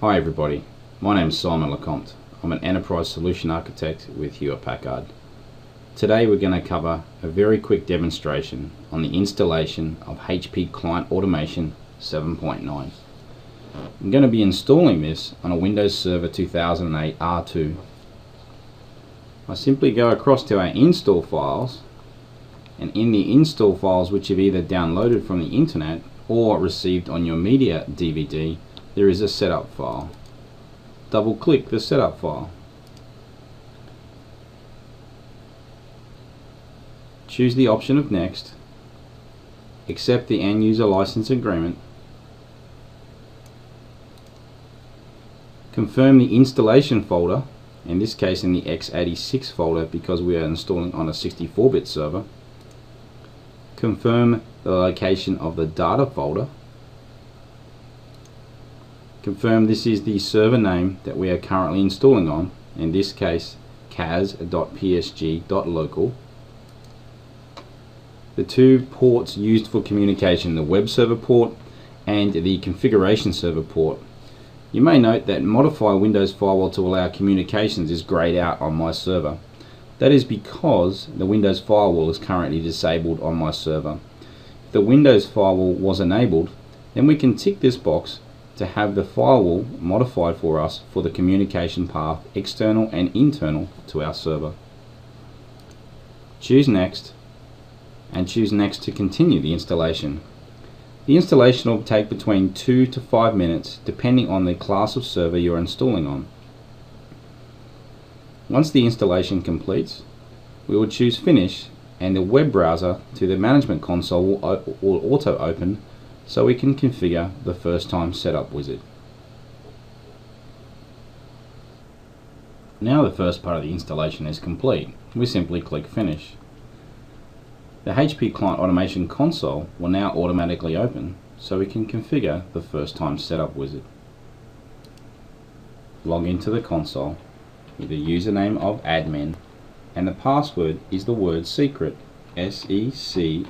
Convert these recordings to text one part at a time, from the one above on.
Hi everybody, my name is Simon Lecomte. I'm an Enterprise Solution Architect with Hewlett-Packard. Today we're going to cover a very quick demonstration on the installation of HP Client Automation 7.9. I'm going to be installing this on a Windows Server 2008 R2. I simply go across to our install files, and in the install files which you've either downloaded from the internet or received on your media DVD, there is a setup file. Double click the setup file. Choose the option of Next. Accept the end user license agreement. Confirm the installation folder, in this case in the x86 folder because we are installing on a 64-bit server. Confirm the location of the data folder. Confirm this is the server name that we are currently installing on, in this case cas.psg.local. The two ports used for communication, the web server port and the configuration server port. You may note that modify Windows Firewall to allow communications is grayed out on my server. That is because the Windows Firewall is currently disabled on my server. If the Windows Firewall was enabled, then we can tick this box to have the firewall modified for us for the communication path external and internal to our server. Choose Next, and choose Next to continue the installation. The installation will take between 2 to 5 minutes depending on the class of server you're installing on. Once the installation completes, we will choose Finish, and the web browser to the management console will auto open so we can configure the first time setup wizard. Now the first part of the installation is complete. We simply click Finish. The HP Client Automation console will now automatically open so we can configure the first time setup wizard. Log into the console with the username of admin, and the password is the word secret, S-E-C-R-E-T.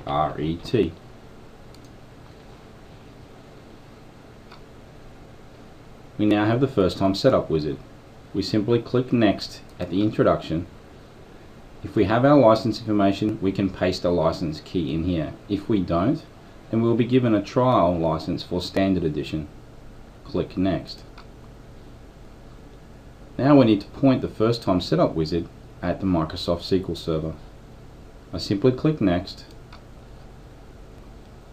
We now have the first time setup wizard. We simply click Next at the introduction. If we have our license information, we can paste a license key in here. If we don't, then we'll be given a trial license for Standard Edition. Click Next. Now we need to point the first time setup wizard at the Microsoft SQL Server. I simply click Next.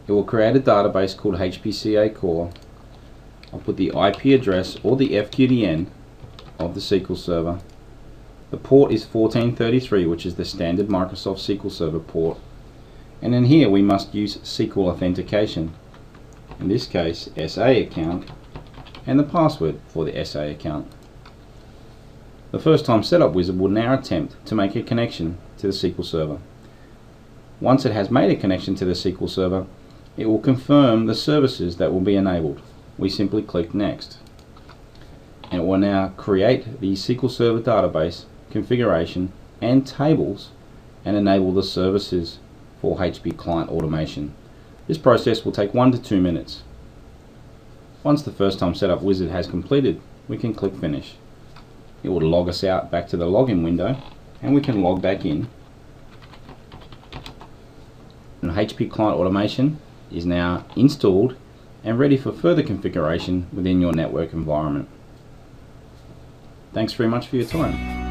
It will create a database called HPCA core. I'll put the IP address or the FQDN of the SQL Server. The port is 1433, which is the standard Microsoft SQL Server port. And in here we must use SQL authentication. In this case, SA account, and the password for the SA account. The first time setup wizard will now attempt to make a connection to the SQL Server. Once it has made a connection to the SQL Server, it will confirm the services that will be enabled. We simply click Next, and it will now create the SQL Server database, configuration and tables, and enable the services for HP Client Automation. This process will take 1 to 2 minutes. Once the first time setup wizard has completed, we can click Finish. It will log us out back to the login window, and we can log back in. And HP Client Automation is now installed and ready for further configuration within your network environment. Thanks very much for your time.